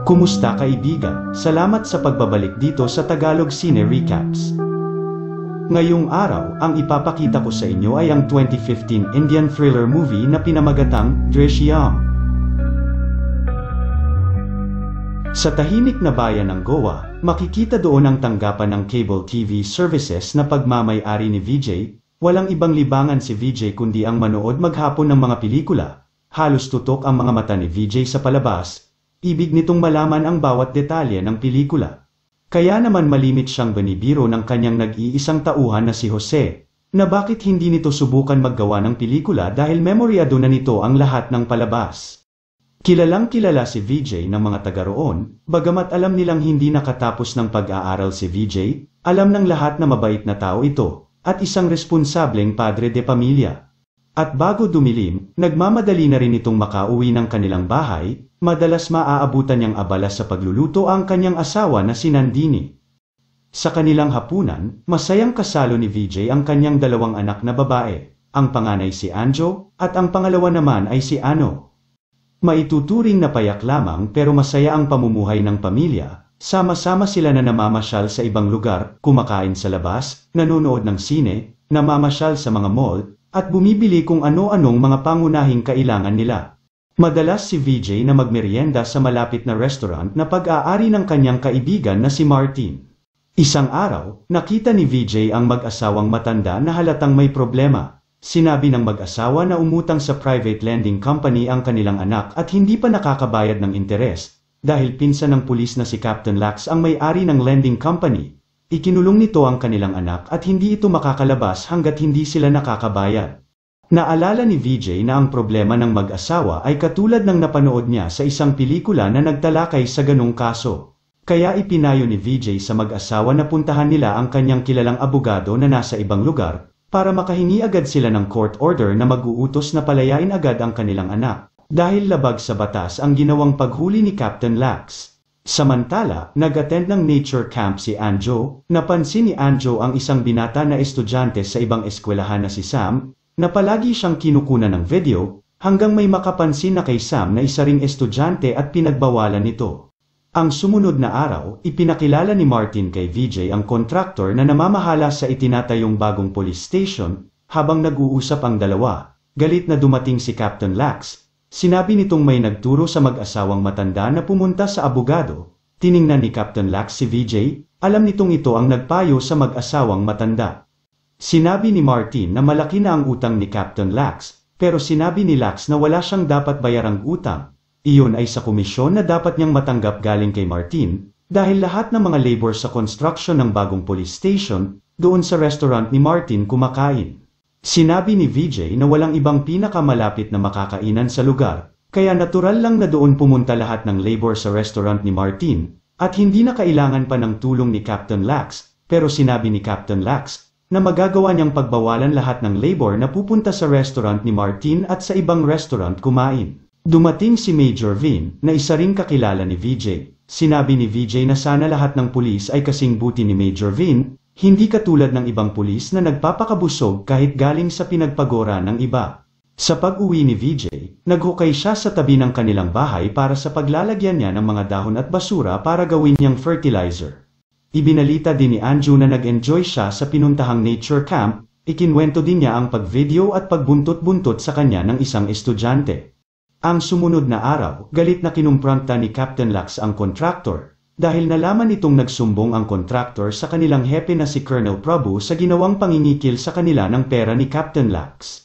Kumusta kaibigan? Salamat sa pagbabalik dito sa Tagalog Cine Recaps. Ngayong araw, ang ipapakita ko sa inyo ay ang 2015 Indian thriller movie na pinamagatang Drishyam. Sa tahimik na bayan ng Goa, makikita doon ang tanggapan ng cable TV services na pagmamay-ari ni Vijay. Walang ibang libangan si Vijay kundi ang manood maghapon ng mga pelikula. Halos tutok ang mga mata ni Vijay sa palabas. Ibig nitong malaman ang bawat detalye ng pelikula. Kaya naman malimit siyang binibiro ng kanyang nag-iisang tauhan na si Jose, na bakit hindi nito subukan maggawa ng pelikula dahil memoryado na nito ang lahat ng palabas. Kilalang kilala si Vijay ng mga taga roon, bagamat alam nilang hindi nakatapos ng pag-aaral si Vijay, alam ng lahat na mabait na tao ito, at isang responsableng padre de pamilya. At bago dumilim, nagmamadali na rin itong makauwi ng kanilang bahay. Madalas maaabutan niyang abala sa pagluluto ang kanyang asawa na si Nandini. Sa kanilang hapunan, masayang kasalo ni Vijay ang kanyang dalawang anak na babae, ang panganay si Anjo, at ang pangalawa naman ay si Ano. Maituturing na payak lamang pero masaya ang pamumuhay ng pamilya, sama-sama sila na namamasyal sa ibang lugar, kumakain sa labas, nanonood ng sine, namamasyal sa mga mall, at bumibili kung ano-anong mga pangunahing kailangan nila. Madalas si Vijay na magmerienda sa malapit na restaurant na pag-aari ng kanyang kaibigan na si Martin. Isang araw, nakita ni Vijay ang mag-asawang matanda na halatang may problema. Sinabi ng mag-asawa na umutang sa private lending company ang kanilang anak at hindi pa nakakabayad ng interes. Dahil pinsan ng pulis na si Captain Lax ang may-ari ng lending company, ikinulong nito ang kanilang anak at hindi ito makakalabas hanggat hindi sila nakakabayad. Naalala ni Vijay na ang problema ng mag-asawa ay katulad ng napanood niya sa isang pelikula na nagtalakay sa ganong kaso. Kaya ipinayo ni Vijay sa mag-asawa na puntahan nila ang kanyang kilalang abogado na nasa ibang lugar, para makahingi agad sila ng court order na mag-uutos na palayain agad ang kanilang anak, dahil labag sa batas ang ginawang paghuli ni Captain Lax. Samantala, nag-attend ng nature camp si Anjo. Napansin ni Anjo ang isang binata na estudyante sa ibang eskwelahan na si Sam, na palagi siyang kinukunan ng video, hanggang may makapansin na kay Sam na isa ring estudyante at pinagbawalan nito. Ang sumunod na araw, ipinakilala ni Martin kay Vijay ang contractor na namamahala sa itinatayong bagong police station. Habang nag-uusap ang dalawa, galit na dumating si Captain Lax. Sinabi nitong may nagturo sa mag-asawang matanda na pumunta sa abogado. Tiningnan ni Captain Lax si Vijay, alam nitong ito ang nagpayo sa mag-asawang matanda. Sinabi ni Martin na malaki na ang utang ni Captain Lax, pero sinabi ni Lax na wala siyang dapat bayarang utang. Iyon ay sa komisyon na dapat niyang matanggap galing kay Martin, dahil lahat ng mga labor sa construction ng bagong police station, doon sa restaurant ni Martin kumakain. Sinabi ni Vijay na walang ibang pinakamalapit na makakainan sa lugar, kaya natural lang na doon pumunta lahat ng labor sa restaurant ni Martin, at hindi na kailangan pa ng tulong ni Captain Lax, pero sinabi ni Captain Lax, na magagawa niyang pagbawalan lahat ng labor na pupunta sa restaurant ni Martin at sa ibang restaurant kumain. Dumating si Major Vin, na isa ring kakilala ni Vijay. Sinabi ni Vijay na sana lahat ng pulis ay kasing buti ni Major Vin, hindi katulad ng ibang pulis na nagpapakabusog kahit galing sa pinagpagora ng iba. Sa pag-uwi ni Vijay, naghukay siya sa tabi ng kanilang bahay para sa paglalagyan niya ng mga dahon at basura para gawin niyang fertilizer. Ibinalita din ni Anju na nag-enjoy siya sa pinuntahang nature camp. Ikinwento din niya ang pag-video at pagbuntot-buntot sa kanya ng isang estudyante. Ang sumunod na araw, galit na kinumpronta ni Captain Lax ang contractor, dahil nalaman itong nagsumbong ang contractor sa kanilang hepe na si Colonel Prabhu sa ginawang pangingikil sa kanila ng pera ni Captain Lax.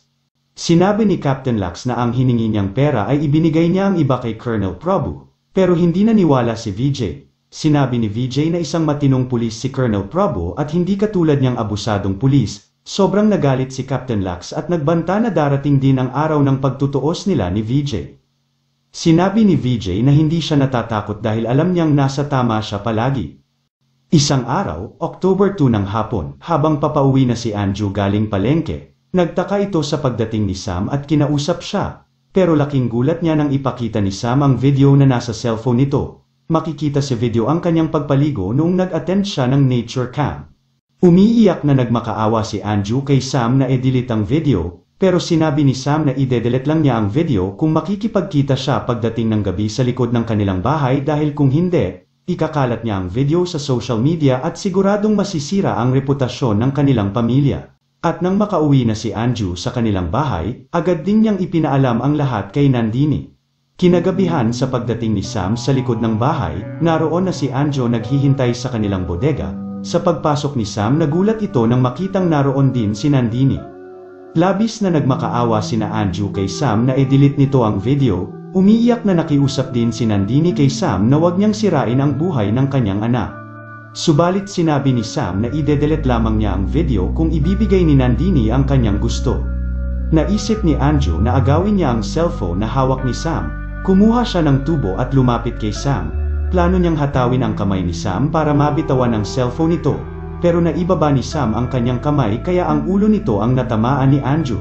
Sinabi ni Captain Lax na ang hiningi niyang pera ay ibinigay niya ang iba kay Colonel Prabhu, pero hindi naniwala si Vijay. Sinabi ni Vijay na isang matinong pulis si Colonel Prabhu at hindi katulad niyang abusadong pulis. Sobrang nagalit si Captain Lax at nagbanta na darating din ang araw ng pagtutuos nila ni Vijay. Sinabi ni Vijay na hindi siya natatakot dahil alam niyang nasa tama siya palagi. Isang araw, October 2 ng hapon, habang papauwi na si Anju galing palengke, nagtaka ito sa pagdating ni Sam at kinausap siya. Pero laking gulat niya nang ipakita ni Sam ang video na nasa cellphone nito. Makikita sa video ang kanyang pagpaligo noong nag-attend siya ng nature camp. Umiiyak na nagmakaawa si Anju kay Sam na edilit ang video, Pero sinabi ni Sam na i-delete lang niya ang video kung makikipagkita siya pagdating ng gabi sa likod ng kanilang bahay dahil kung hindi, ikakalat niya ang video sa social media at siguradong masisira ang reputasyon ng kanilang pamilya. At nang makauwi na si Anju sa kanilang bahay, agad din niyang ipinaalam ang lahat kay Nandini. Kinagabihan sa pagdating ni Sam sa likod ng bahay, naroon na si Anju naghihintay sa kanilang bodega. Sa pagpasok ni Sam nagulat ito nang makitang naroon din si Nandini. Labis na nagmakaawa sina Anju kay Sam na i-delete nito ang video, umiiyak na nakiusap din si Nandini kay Sam na wag niyang sirain ang buhay ng kanyang anak. Subalit sinabi ni Sam na i-delete lamang niya ang video kung ibibigay ni Nandini ang kanyang gusto. Naisip ni Anju na agawin niya ang cellphone na hawak ni Sam, kumuha siya ng tubo at lumapit kay Sam. Plano niyang hatawin ang kamay ni Sam para mabitawan ang cellphone nito. Pero naibaba ni Sam ang kanyang kamay kaya ang ulo nito ang natamaan ni Anju.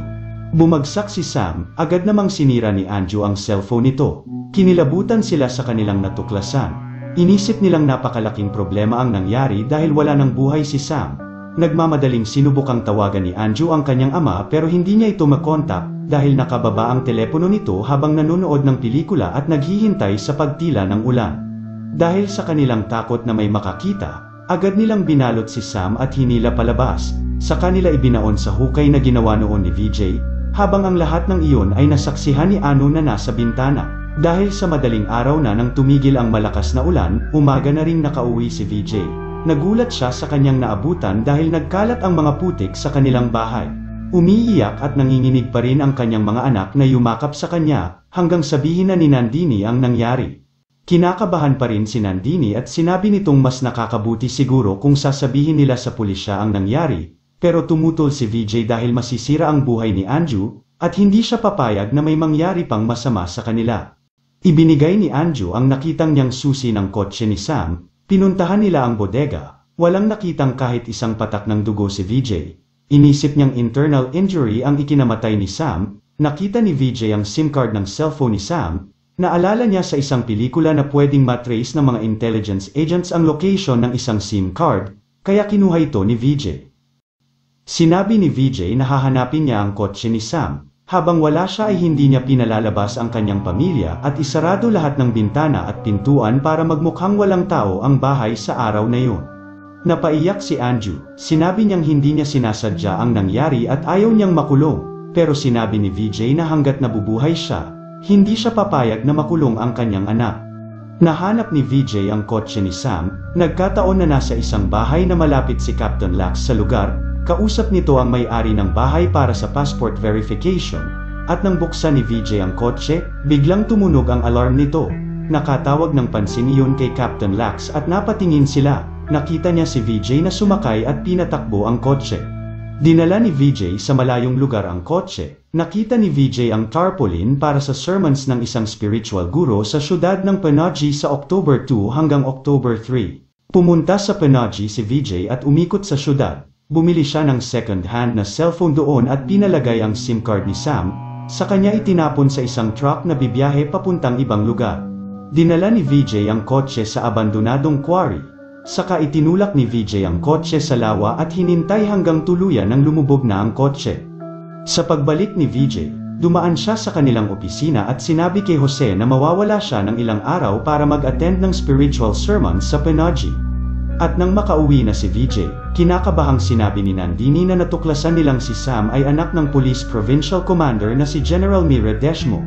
Bumagsak si Sam, agad namang sinira ni Anju ang cellphone nito. Kinilabutan sila sa kanilang natuklasan. Inisip nilang napakalaking problema ang nangyari dahil wala ng buhay si Sam. Nagmamadaling sinubukang tawagan ni Anju ang kanyang ama pero hindi niya ito makontak dahil nakababa ang telepono nito habang nanonood ng pelikula at naghihintay sa pagtila ng ulan. Dahil sa kanilang takot na may makakita, agad nilang binalot si Sam at hinila palabas, sa kanila ibinaon sa hukay na ginawa noon ni VJ, habang ang lahat ng iyon ay nasaksihan ni Anu na nasa bintana. Dahil sa madaling araw na nang tumigil ang malakas na ulan, umaga na ring nakauwi si VJ. Nagulat siya sa kanyang naabutan dahil nagkalat ang mga putik sa kanilang bahay. Umiiyak at nanginginig pa rin ang kanyang mga anak na yumakap sa kanya, hanggang sabihin na ni Nandini ang nangyari. Kinakabahan pa rin si Nandini at sinabi nitong mas nakakabuti siguro kung sasabihin nila sa pulisya ang nangyari, pero tumutol si VJ dahil masisira ang buhay ni Anju, at hindi siya papayag na may mangyari pang masama sa kanila. Ibinigay ni Anju ang nakitang niyang susi ng kotse ni Sam, pinuntahan nila ang bodega, walang nakitang kahit isang patak ng dugo si VJ. Inisip niyang internal injury ang ikinamatay ni Sam, nakita ni VJ ang SIM card ng cellphone ni Sam. Naalala niya sa isang pelikula na pwedeng matrace ng mga intelligence agents ang location ng isang SIM card, kaya kinuha ito ni VJ. Sinabi ni VJ na hahanapin niya ang kotse ni Sam, habang wala siya ay hindi niya pinalalabas ang kanyang pamilya at isarado lahat ng bintana at pintuan para magmukhang walang tao ang bahay sa araw na yun. Napaiyak si Anju, sinabi niyang hindi niya sinasadya ang nangyari at ayaw niyang makulong, pero sinabi ni VJ na hanggat nabubuhay siya, hindi siya papayag na makulong ang kanyang anak. Nahanap ni VJ ang kotse ni Sam, nagkataon na nasa isang bahay na malapit si Captain Lax sa lugar, kausap nito ang may-ari ng bahay para sa passport verification, at nang buksan ni VJ ang kotse, biglang tumunog ang alarm nito. Nakatawag ng pansin iyon kay Captain Lax at napatingin sila, nakita niya si VJ na sumakay at pinatakbo ang kotse. Dinala ni VJ sa malayong lugar ang kotse, nakita ni VJ ang tarpaulin para sa sermons ng isang spiritual guro sa syudad ng Panaji sa October 2 hanggang October 3. Pumunta sa Panaji si VJ at umikot sa syudad, bumili siya ng second-hand na cellphone doon at pinalagay ang SIM card ni Sam, sa kanya itinapon sa isang truck na bibiyahe papuntang ibang lugar. Dinala ni VJ ang kotse sa abandonadong quarry. Saka itinulak ni VJ ang kotse sa lawa at hinintay hanggang tuluyan nang lumubog na ang kotse. Sa pagbalik ni VJ, dumaan siya sa kanilang opisina at sinabi kay Jose na mawawala siya ng ilang araw para mag-attend ng spiritual sermon sa Panaji. At nang makauwi na si VJ, kinakabahang sinabi ni Nandini na natuklasan nilang si Sam ay anak ng Police Provincial Commander na si General Mira Deshmo.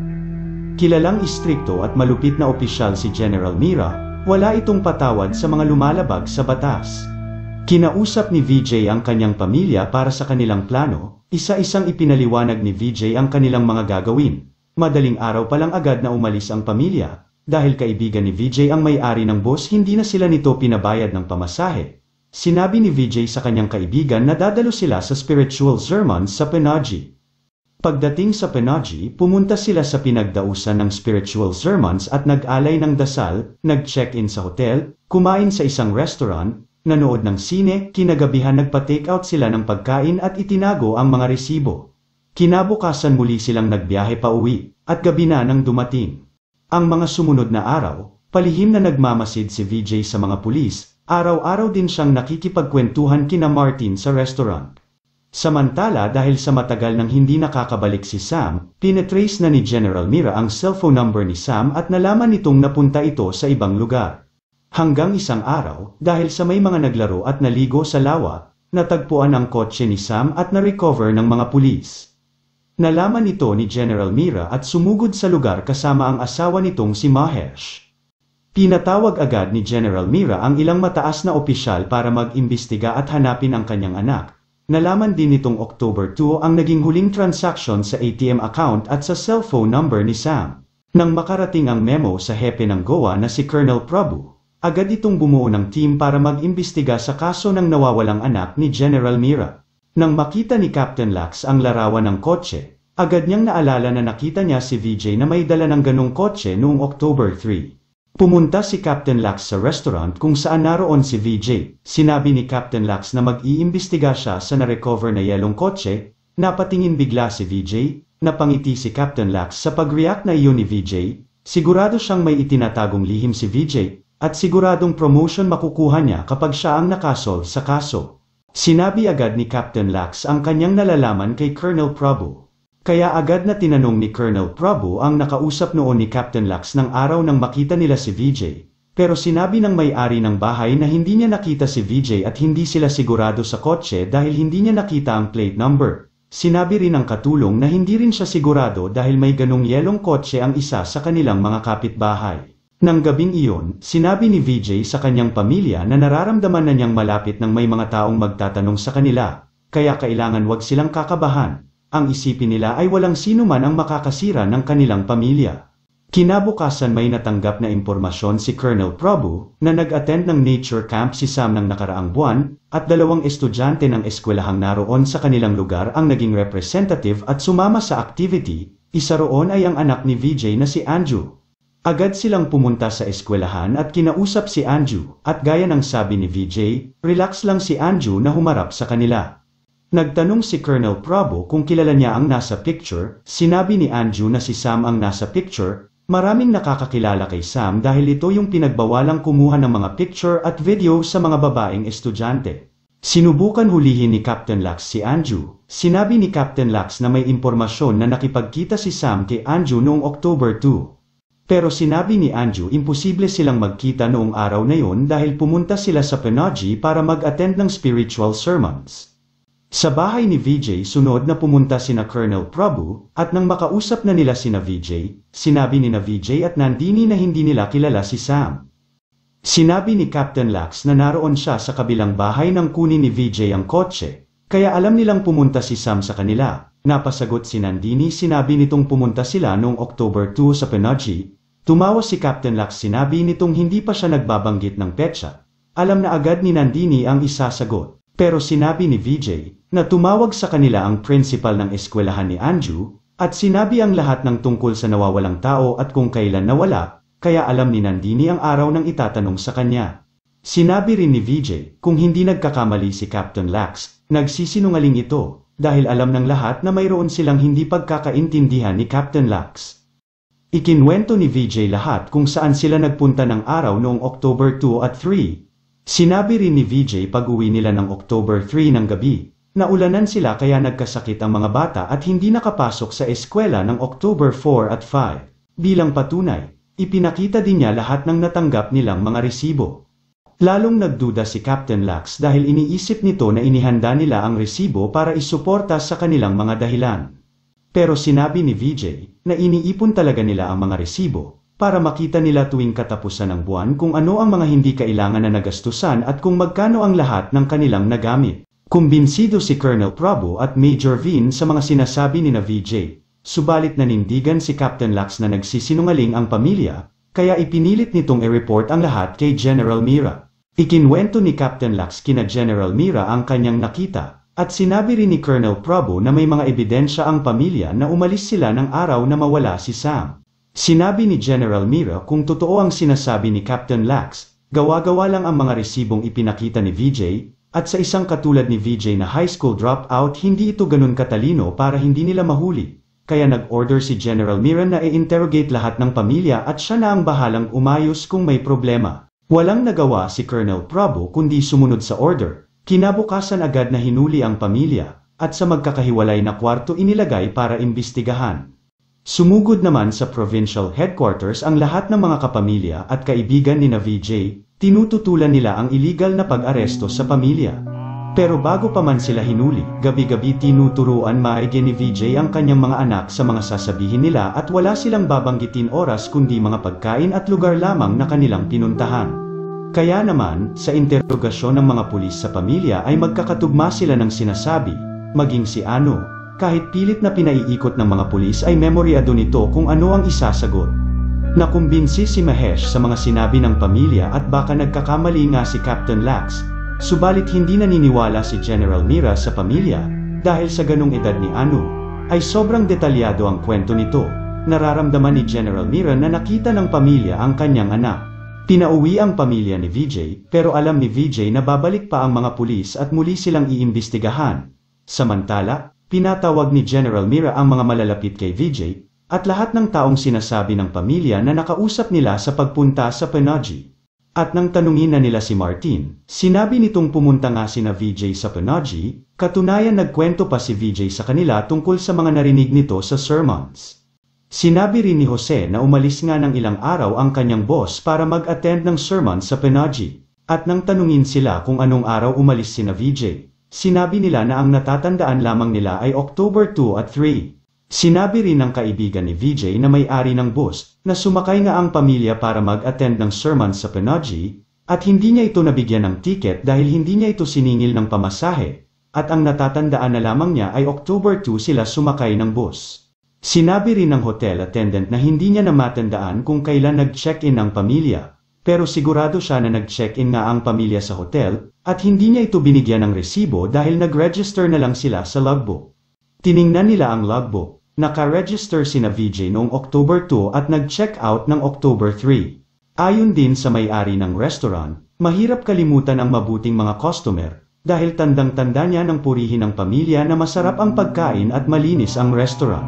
Kilalang istrikto at malupit na opisyal si General Mira, wala itong patawad sa mga lumalabag sa batas. Kinausap ni VJ ang kanyang pamilya para sa kanilang plano, isa-isang ipinaliwanag ni VJ ang kanilang mga gagawin. Madaling araw pa lang agad na umalis ang pamilya, dahil kaibigan ni VJ ang may-ari ng boss hindi na sila nito pinabayad ng pamasahe. Sinabi ni VJ sa kanyang kaibigan na dadalo sila sa spiritual sermon sa Panaji. Pagdating sa Panaji, pumunta sila sa pinagdausan ng spiritual sermons at nag-alay ng dasal, nag-check-in sa hotel, kumain sa isang restaurant, nanood ng sine, kinagabihan nagpa-take out sila ng pagkain at itinago ang mga resibo. Kinabukasan muli silang nagbiyahe pa uwi, at gabi na nang dumating. Ang mga sumunod na araw, palihim na nagmamasid si VJ sa mga pulis, araw-araw din siyang nakikipagkwentuhan kina Martin sa restaurant. Samantala dahil sa matagal nang hindi nakakabalik si Sam, pinetrace na ni General Mira ang cellphone number ni Sam at nalaman nitong napunta ito sa ibang lugar. Hanggang isang araw, dahil sa may mga naglaro at naligo sa lawa, natagpuan ang kotse ni Sam at na-recover ng mga pulis. Nalaman ito ni General Mira at sumugod sa lugar kasama ang asawa nitong si Mahesh. Pinatawag agad ni General Mira ang ilang mataas na opisyal para mag-imbestiga at hanapin ang kanyang anak. Nalaman din nitong October 2 ang naging huling transaction sa ATM account at sa cellphone number ni Sam. Nang makarating ang memo sa hepe ng Goa na si Colonel Prabhu, agad itong bumuo ng team para mag-imbestiga sa kaso ng nawawalang anak ni General Mira. Nang makita ni Captain Lax ang larawan ng kotse, agad niyang naalala na nakita niya si VJ na may dala ng ganong kotse noong October 3. Pumunta si Captain Lax sa restaurant kung saan naroon si VJ. Sinabi ni Captain Lax na mag-iimbestiga siya sa na-recover na yelong kotse. Napatingin bigla si VJ, napangiti si Captain Lax sa pag-react na iyon ni VJ. Sigurado siyang may itinatagong lihim si VJ, at siguradong promotion makukuha niya kapag siya ang nakasolve sa kaso. Sinabi agad ni Captain Lax ang kanyang nalalaman kay Colonel Prabhu. Kaya agad na tinanong ni Colonel Prabhu ang nakausap noon ni Captain Lax ng araw nang makita nila si VJ. Pero sinabi ng may-ari ng bahay na hindi niya nakita si VJ at hindi sila sigurado sa kotse dahil hindi niya nakita ang plate number. Sinabi rin ng katulong na hindi rin siya sigurado dahil may ganong yelong kotse ang isa sa kanilang mga kapitbahay. Nang gabing iyon, sinabi ni VJ sa kanyang pamilya na nararamdaman na niyang malapit ng may mga taong magtatanong sa kanila, kaya kailangan wag silang kakabahan. Ang isipin nila ay walang sino man ang makakasira ng kanilang pamilya. Kinabukasan may natanggap na impormasyon si Colonel Prabhu na nag-attend ng nature camp si Sam ng nakaraang buwan at 2 estudyante ng eskwelahang naroon sa kanilang lugar ang naging representative at sumama sa activity. Isa roon ay ang anak ni VJ na si Anju. Agad silang pumunta sa eskwelahan at kinausap si Anju at gaya ng sabi ni VJ, relax lang si Anju na humarap sa kanila. Nagtanong si Colonel Prabhu kung kilala niya ang nasa picture. Sinabi ni Anju na si Sam ang nasa picture. Maraming nakakakilala kay Sam dahil ito yung pinagbawalang kumuha ng mga picture at video sa mga babaeng estudyante. Sinubukan hulihin ni Captain Lax si Anju. Sinabi ni Captain Lax na may impormasyon na nakipagkita si Sam kay Anju noong October 2. Pero sinabi ni Anju imposible silang magkita noong araw na yon dahil pumunta sila sa Panaji para mag-attend ng spiritual sermons. Sa bahay ni VJ sunod na pumunta sina Colonel Prabhu at nang makausap na nila sina VJ, sinabi ni na VJ at Nandini na hindi nila kilala si Sam. Sinabi ni Captain Lax na naroon siya sa kabilang bahay nang kunin ni VJ ang kotse, kaya alam nilang pumunta si Sam sa kanila. Napasagot si Nandini, sinabi nitong pumunta sila noong October 2 sa Panaji. Tumawa si Captain Lax, sinabi nitong hindi pa siya nagbabanggit ng petsa. Alam na agad ni Nandini ang isasagot. Pero sinabi ni VJ na tumawag sa kanila ang principal ng eskwelahan ni Anju at sinabi ang lahat ng tungkol sa nawawalang tao at kung kailan nawala, kaya alam ni Nandini ang araw ng itatanong sa kanya. Sinabi rin ni VJ kung hindi nagkakamali si Captain Lax, nagsisinungaling ito dahil alam ng lahat na mayroon silang hindi pagkakaintindihan ni Captain Lax. Ikinwento ni VJ lahat kung saan sila nagpunta ng araw noong October 2 at 3. Sinabi rin ni VJ pag-uwi nila ng October 3 ng gabi, naulanan sila kaya nagkasakit ang mga bata at hindi nakapasok sa eskwela ng October 4 at 5. Bilang patunay, ipinakita din niya lahat ng natanggap nilang mga resibo. Lalong nagduda si Captain Lax dahil iniisip nito na inihanda nila ang resibo para isuporta sa kanilang mga dahilan. Pero sinabi ni VJ na iniipon talaga nila ang mga resibo para makita nila tuwing katapusan ng buwan kung ano ang mga hindi kailangan na nagastusan at kung magkano ang lahat ng kanilang nagamit. Kumbinsido si Colonel Prabhu at Major Vin sa mga sinasabi ni na VJ, subalit nanindigan si Captain Lax na nagsisinungaling ang pamilya, kaya ipinilit nitong i-report ang lahat kay General Mira. Ikinwento ni Captain Lax kina General Mira ang kanyang nakita, at sinabi rin ni Colonel Prabhu na may mga ebidensya ang pamilya na umalis sila ng araw na mawala si Sam. Sinabi ni General Mira kung totoo ang sinasabi ni Captain Lax, gawa-gawa lang ang mga resibong ipinakita ni VJ, at sa isang katulad ni VJ na high school dropout hindi ito ganun katalino para hindi nila mahuli. Kaya nag-order si General Mira na i-interrogate lahat ng pamilya at siya na ang bahalang umayos kung may problema. Walang nagawa si Colonel Prabhu kundi sumunod sa order. Kinabukasan agad na hinuli ang pamilya, at sa magkakahiwalay na kwarto inilagay para imbestigahan. Sumugod naman sa provincial headquarters ang lahat ng mga kapamilya at kaibigan ni VJ, tinututulan nila ang illegal na pag-aresto sa pamilya. Pero bago pa man sila hinuli, gabi-gabi tinuturuan maigi ni VJ ang kanyang mga anak sa mga sasabihin nila at wala silang babanggitin oras kundi mga pagkain at lugar lamang na kanilang pinuntahan. Kaya naman, sa interogasyon ng mga pulis sa pamilya ay magkakatugma sila ng sinasabi, maging si Anu, kahit pilit na pinaiikot ng mga pulis ay memoryado nito kung ano ang isasagot. Nakumbinsi si Mahesh sa mga sinabi ng pamilya at baka nagkakamali nga si Captain Lax. Subalit hindi naniniwala si General Mira sa pamilya, dahil sa ganung edad ni Anu, ay sobrang detalyado ang kwento nito. Nararamdaman ni General Mira na nakita ng pamilya ang kanyang anak. Pinauwi ang pamilya ni VJ, pero alam ni VJ na babalik pa ang mga pulis at muli silang iimbestigahan. Samantala, pinatawag ni General Mira ang mga malalapit kay VJ, at lahat ng taong sinasabi ng pamilya na nakausap nila sa pagpunta sa Panaji. At nang tanungin na nila si Martin, sinabi nitong pumunta nga sina VJ sa Panaji, katunayan nagkwento pa si VJ sa kanila tungkol sa mga narinig nito sa sermons. Sinabi rin ni Jose na umalis nga ng ilang araw ang kanyang boss para mag-attend ng sermon sa Panaji. At nang tanungin sila kung anong araw umalis sina VJ, sinabi nila na ang natatandaan lamang nila ay October 2 at 3. Sinabi rin ng kaibigan ni VJ na may-ari ng bus, na sumakay nga ang pamilya para mag-attend ng sermon sa Panaji, at hindi niya ito nabigyan ng ticket dahil hindi niya ito siningil ng pamasahe, at ang natatandaan na lamang niya ay October 2 sila sumakay ng bus. Sinabi rin ng hotel attendant na hindi niya na matandaan kung kailan nag-check-in ang pamilya, pero sigurado siya na nag-check-in nga ang pamilya sa hotel, at hindi niya ito binigyan ng resibo dahil nag-register na lang sila sa logbook. Tiningnan nila ang logbook. Naka-register sina VJ noong October 2 at nag-check out ng October 3. Ayon din sa may-ari ng restaurant, mahirap kalimutan ang mabuting mga customer, dahil tandang-tanda niya ng purihin ng pamilya na masarap ang pagkain at malinis ang restaurant.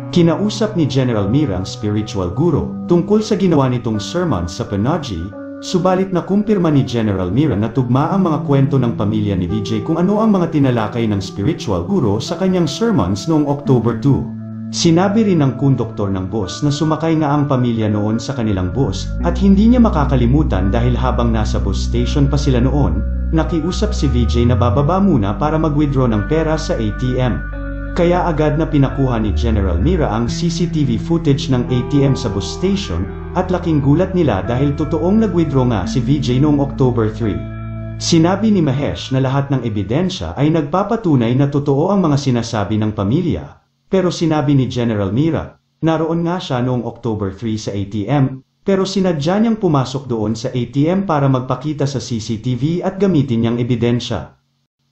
Kinausap ni General Mira ang spiritual guro tungkol sa ginawa nitong sermon sa Panaji, subalit nakumpirma ni General Mira na tugma ang mga kwento ng pamilya ni VJ kung ano ang mga tinalakay ng spiritual guro sa kanyang sermons noong October 2. Sinabi rin ng konduktor ng bus na sumakay nga ang pamilya noon sa kanilang bus at hindi niya makakalimutan dahil habang nasa bus station pa sila noon, nakiusap si VJ na bababa muna para mag-withdraw ng pera sa ATM. Kaya agad na pinakuha ni General Mira ang CCTV footage ng ATM sa bus station, at laking gulat nila dahil totoong nag-withdraw nga si VJ noong October 3. Sinabi ni Mahesh na lahat ng ebidensya ay nagpapatunay na totoo ang mga sinasabi ng pamilya, pero sinabi ni General Mira, naroon nga siya noong October 3 sa ATM, pero sinadya niyang pumasok doon sa ATM para magpakita sa CCTV at gamitin niyang ebidensya.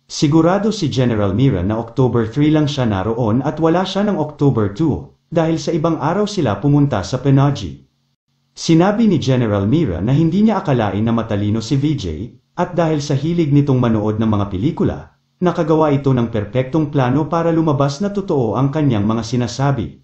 Sigurado si General Mira na October 3 lang siya naroon at wala siya ng October 2, dahil sa ibang araw sila pumunta sa Panaji. Sinabi ni General Mira na hindi niya akalain na matalino si VJ, at dahil sa hilig nitong manood ng mga pelikula, nakagawa ito ng perpektong plano para lumabas na totoo ang kanyang mga sinasabi.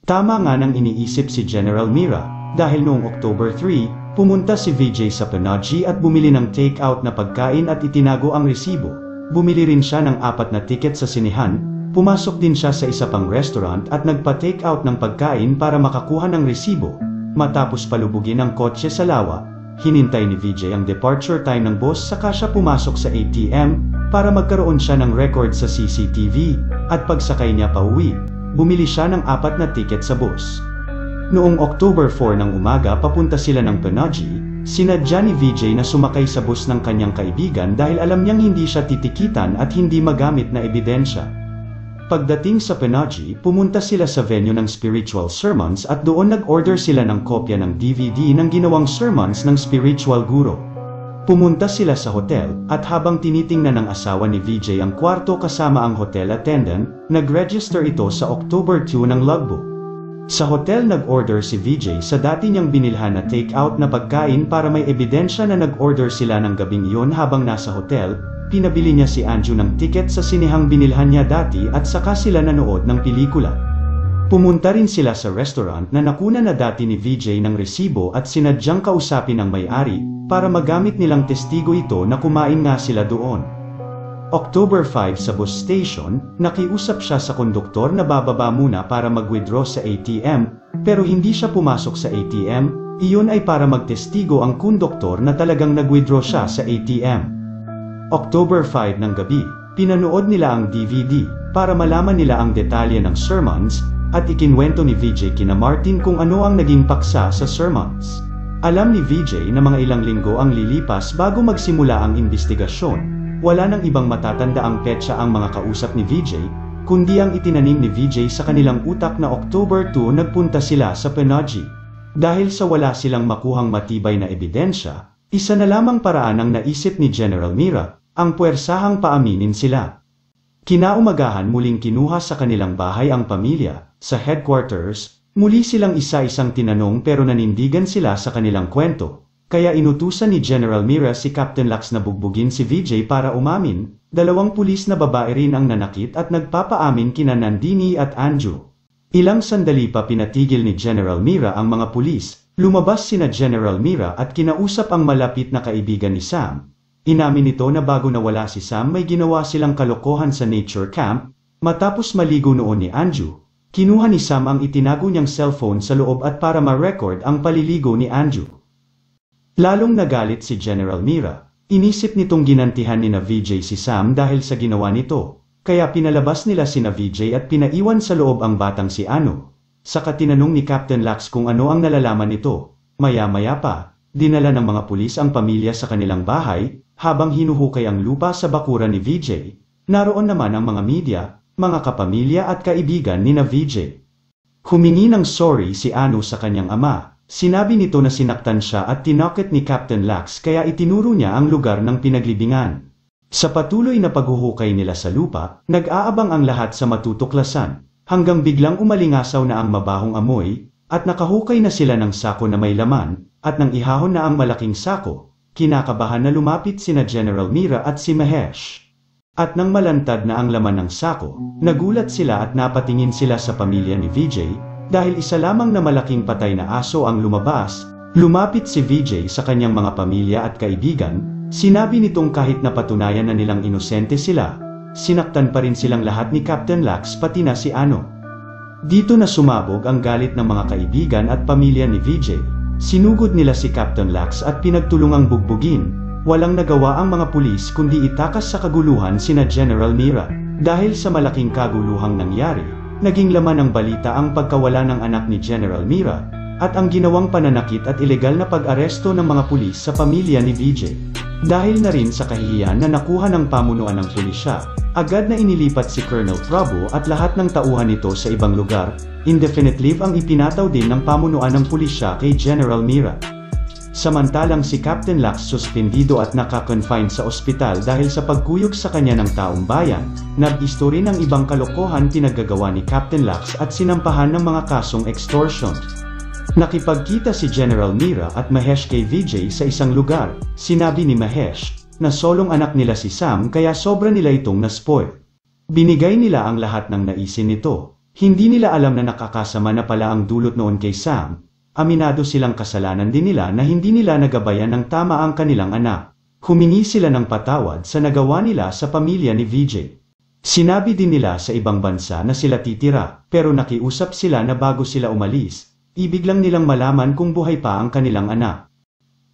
Tama nga nang iniisip si General Mira, dahil noong October 3, pumunta si VJ sa Panaji at bumili ng take-out na pagkain at itinago ang resibo. Bumili rin siya ng 4 na tiket sa sinehan, pumasok din siya sa isa pang restaurant at nagpa-take out ng pagkain para makakuha ng resibo. Matapos palubugin ang kotse sa lawa, hinintay ni VJ ang departure time ng bus saka siya pumasok sa ATM para magkaroon siya ng record sa CCTV, at pagsakay niya pauwi, bumili siya ng 4 na tiket sa bus. Noong October 4 ng umaga papunta sila ng Panaji, sinadya ni VJ na sumakay sa bus ng kanyang kaibigan dahil alam niyang hindi siya titikitan at hindi magamit na ebidensya. Pagdating sa Panaji, pumunta sila sa venue ng spiritual sermons at doon nag-order sila ng kopya ng DVD ng ginawang sermons ng spiritual guro. Pumunta sila sa hotel, at habang tinitingnan ng asawa ni VJ ang kwarto kasama ang hotel attendant, nag-register ito sa October 2 ng logbook. Sa hotel nag-order si VJ sa dati niyang binilhan na take-out na pagkain para may ebidensya na nag-order sila ng gabing iyon habang nasa hotel. Pinabili niya si Anju ng tiket sa sinihang binilhan niya dati at saka sila nanood ng pelikula. Pumunta rin sila sa restaurant na nakuna na dati ni VJ ng resibo at sinadyang kausapin ang may-ari para magamit nilang testigo ito na kumain nga sila doon. October 5 sa bus station, nakiusap siya sa konduktor na bababa muna para mag-withdraw sa ATM, pero hindi siya pumasok sa ATM, iyon ay para magtestigo ang konduktor na talagang nag-withdraw siya sa ATM. October 5 ng gabi, pinanood nila ang DVD, para malaman nila ang detalye ng sermons, at ikinwento ni VJ kina Martin kung ano ang naging paksa sa sermons. Alam ni VJ na mga ilang linggo ang lilipas bago magsimula ang investigasyon. Wala nang ibang matatanda ang petsa ang mga kausap ni VJ, kundi ang itinanim ni VJ sa kanilang utak na October 2 nagpunta sila sa Panaji. Dahil sa wala silang makuhang matibay na ebidensya, isa na lamang paraan ang naisip ni General Mira, ang puwersahang paaminin sila. Kinaumagahan muling kinuha sa kanilang bahay ang pamilya, sa headquarters, muli silang isa-isang tinanong pero nanindigan sila sa kanilang kwento. Kaya inutusan ni General Mira si Captain Lux na bugbugin si VJ para umamin, 2 pulis na babae rin ang nanakit at nagpapaamin kina Nandini at Anju. Ilang sandali pa pinatigil ni General Mira ang mga pulis, lumabas sina General Mira at kinausap ang malapit na kaibigan ni Sam. Inamin nito na bago nawala si Sam may ginawa silang kalokohan sa nature camp, matapos maligo noon ni Anju. Kinuha ni Sam ang itinago niyang cellphone sa loob at para ma-record ang paliligo ni Anju. Lalong nagalit si General Mira, inisip nitong ginantihan ni VJ si Sam dahil sa ginawa nito, kaya pinalabas nila sina VJ at pinaiwan sa loob ang batang si Anu. Saka tinanong ni Captain Lux kung ano ang nalalaman nito, maya-maya pa, dinala ng mga pulis ang pamilya sa kanilang bahay, habang hinuhukay ang lupa sa bakuran ni VJ, naroon naman ang mga media, mga kapamilya at kaibigan ni VJ. Humingi ng sorry si Anu sa kanyang ama. Sinabi nito na sinaktan siya at tinakot ni Captain Lux kaya itinuro niya ang lugar ng pinaglibingan. Sa patuloy na paghuhukay nila sa lupa, nag-aabang ang lahat sa matutuklasan, hanggang biglang umalingasaw na ang mabahong amoy, at nakahukay na sila ng sako na may laman, at nang ihahon na ang malaking sako, kinakabahan na lumapit sina General Mira at si Mahesh. At nang malantad na ang laman ng sako, nagulat sila at napatingin sila sa pamilya ni VJ, dahil isa lamang na malaking patay na aso ang lumabas. Lumapit si VJ sa kanyang mga pamilya at kaibigan, sinabi nitong kahit napatunayan na nilang inosente sila, sinaktan pa rin silang lahat ni Captain Lux pati na si Ano. Dito na sumabog ang galit ng mga kaibigan at pamilya ni VJ, sinugod nila si Captain Lux at pinagtulungang bugbugin. Walang nagawa ang mga pulis kundi itakas sa kaguluhan sina General Mira. Dahil sa malaking kaguluhang nangyari, naging laman ng balita ang pagkawala ng anak ni General Mira, at ang ginawang pananakit at ilegal na pag-aresto ng mga pulis sa pamilya ni VJ. Dahil na rin sa kahihiyan na nakuha ng pamunuan ng pulisya, agad na inilipat si Colonel Prabhu at lahat ng tauhan nito sa ibang lugar. Indefinite leave ang ipinataw din ng pamunuan ng pulisya kay General Mira. Samantalang si Captain Lux suspendido at naka-confine sa ospital dahil sa pagkuyog sa kanya ng taong bayan, nag-isto rin ng ibang kalokohan pinaggagawa ni Captain Lux at sinampahan ng mga kasong extortion. Nakipagkita si General Mira at Mahesh kay VJ sa isang lugar. Sinabi ni Mahesh na solong anak nila si Sam kaya sobra nila itong na-spoil. Binigay nila ang lahat ng naisin nito. Hindi nila alam na nakakasama na pala ang dulot noon kay Sam. Aminado silang kasalanan din nila na hindi nila nagabayan ng tama ang kanilang anak. Humingi sila ng patawad sa nagawa nila sa pamilya ni VJ. Sinabi din nila sa ibang bansa na sila titira, pero nakiusap sila na bago sila umalis, ibig lang nilang malaman kung buhay pa ang kanilang anak.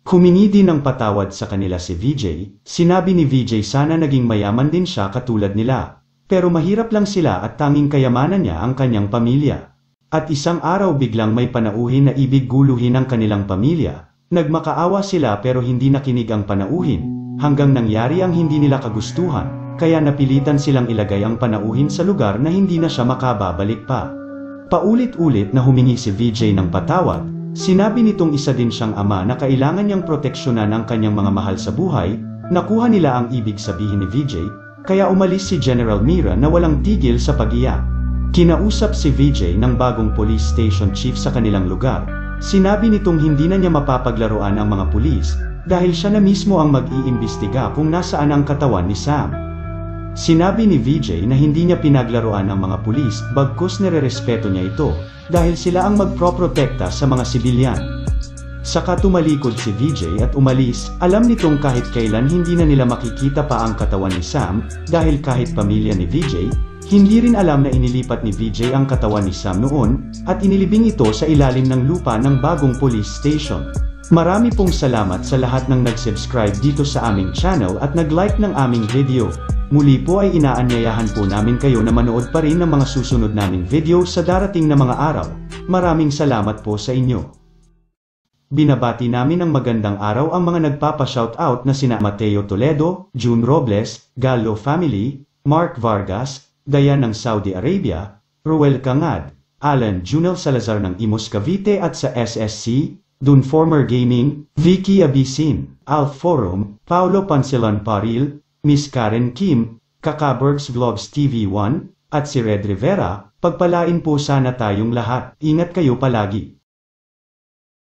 Humingi din ng patawad sa kanila si VJ, sinabi ni VJ sana naging mayaman din siya katulad nila, pero mahirap lang sila at tanging kayamanan niya ang kanyang pamilya. At isang araw biglang may panauhin na ibig guluhin ang kanilang pamilya. Nagmakaawa sila pero hindi nakinig ang panauhin, hanggang nangyari ang hindi nila kagustuhan, kaya napilitan silang ilagay ang panauhin sa lugar na hindi na siya makababalik pa. Paulit-ulit na humingi si VJ ng patawad, sinabi nitong isa din siyang ama na kailangan niyang proteksyonan ang kanyang mga mahal sa buhay, nakuha nila ang ibig sabihin ni VJ, kaya umalis si General Mira na walang tigil sa pag-iyak. Kinausap si VJ ng bagong police station chief sa kanilang lugar. Sinabi nitong hindi na niya mapapaglaruan ang mga pulis, dahil siya na mismo ang mag-iimbestiga kung nasaan ang katawan ni Sam. Sinabi ni VJ na hindi niya pinaglaruan ang mga pulis bagkus nirerespeto niya ito, dahil sila ang magproprotekta sa mga sibilyan. Saka tumalikod si VJ at umalis, alam nitong kahit kailan hindi na nila makikita pa ang katawan ni Sam, dahil kahit pamilya ni VJ, hindi rin alam na inilipat ni VJ ang katawan ni Sam noon, at inilibing ito sa ilalim ng lupa ng bagong police station. Marami pong salamat sa lahat ng nag-subscribe dito sa aming channel at nag-like ng aming video. Muli po ay inaanyayahan po namin kayo na manood pa rin ng mga susunod naming video sa darating na mga araw. Maraming salamat po sa inyo. Binabati namin ng magandang araw ang mga nagpapa-shoutout na sina Mateo Toledo, June Robles, Gallo Family, Mark Vargas, Dayan ng Saudi Arabia, Ruel Cangad, Alan Junel Salazar ng Imus Cavite at sa SSC, Dunformer Gaming, Vicky Abisin, Alf Forum, Paulo Pansilan Paril, Miss Karen Kim, Kakabergs Vlogs TV1, at si Red Rivera. Pagpalain po sana tayong lahat. Ingat kayo palagi.